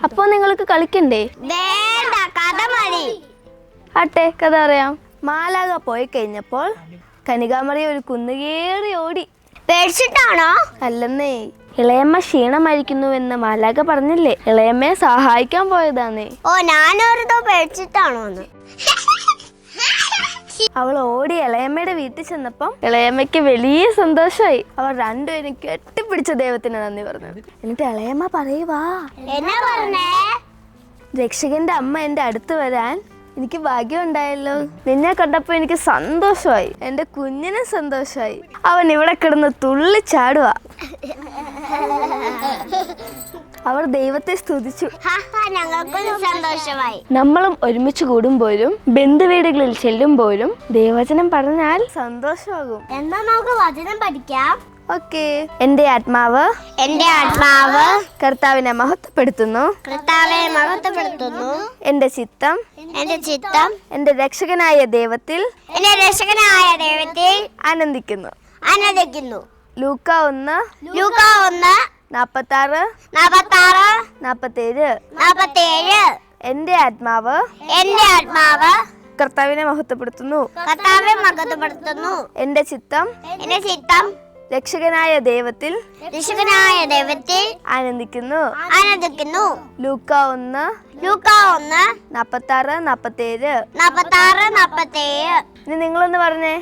അപ്പൊ നിങ്ങൾക്ക് കളിക്കണ്ടേ? വേണ്ട, കഥ മതി. ആട്ടെ, കഥ അറിയാം. മാലാക പോയി കഴിഞ്ഞപ്പോൾ കനികാമറിയ ഒരു കുന്നുകേറി ഓടി. പേടിച്ചിട്ടാണോ? അല്ലെന്നേ, ഇളയമ്മ ക്ഷീണമായിരിക്കുന്നുവെന്ന് മാലാക പറഞ്ഞില്ലേ, ഇളയമ്മയെ സഹായിക്കാൻ പോയതാന്നേ. ഓ, ഞാനോരോ പേടിച്ചിട്ടാണോന്ന്. അവൾ ഓടി ഇളയമ്മയുടെ വീട്ടിൽ ചെന്നപ്പം ഇളയമ്മയ്ക്ക് വലിയ സന്തോഷമായി. അവർ രണ്ടുപേരും കെട്ടിപ്പിടിച്ച ദൈവത്തിന് നന്ദി പറഞ്ഞു. എന്നിട്ട് ഇളയമ്മ പറയുവാ, എന്നാ പറഞ്ഞേ? രക്ഷകന്റെ അമ്മ എന്റെ അടുത്ത് വരാൻ എനിക്ക് ഭാഗ്യം ഉണ്ടായല്ലോ. നിന്നെ കണ്ടപ്പോ എനിക്ക് സന്തോഷമായി, എന്റെ കുഞ്ഞിന് സന്തോഷമായി. അവൻ ഇവിടെ കിടന്ന് തുള്ളിച്ചാടുക. അവർ ദൈവത്തെ സ്തുതിച്ചു. ഞങ്ങൾക്കും സന്തോഷമായി. നമ്മളും ഒരുമിച്ച് കൂടുമ്പോഴും ബന്ധുവീടുകളിൽ ചെല്ലുമ്പോഴും ദൈവവചനം പറഞ്ഞാൽ സന്തോഷമാകും. എന്നാ നമുക്ക് വചനം പഠിക്കാം. ഓക്കേ. എന്റെ ആത്മാവ് കർത്താവിനെ മഹത്വപ്പെടുത്തുന്നു. എന്റെ ചിത്തം എന്റെ രക്ഷകനായ ദൈവത്തിൽ ആനന്ദിക്കുന്നു. ലൂക്ക 1:46-47. എന്റെ ആത്മാവ് കർത്താവിനെ മഹത്വപ്പെടുത്തുന്നു. എന്റെ ചിത്തം രക്ഷകനായ ദൈവത്തിൽ ആനന്ദിക്കുന്നു. ലൂക്ക 1:46-47. ഇനി നിങ്ങളൊന്ന് പറഞ്ഞേ.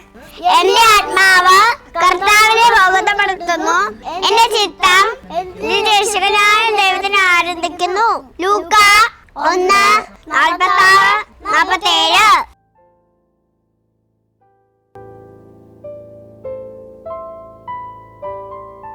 എന്റെ ആത്മാവ് കർത്താവിനെ മഹത്വപ്പെടുത്തുന്നു. എന്റെ ചിത്തം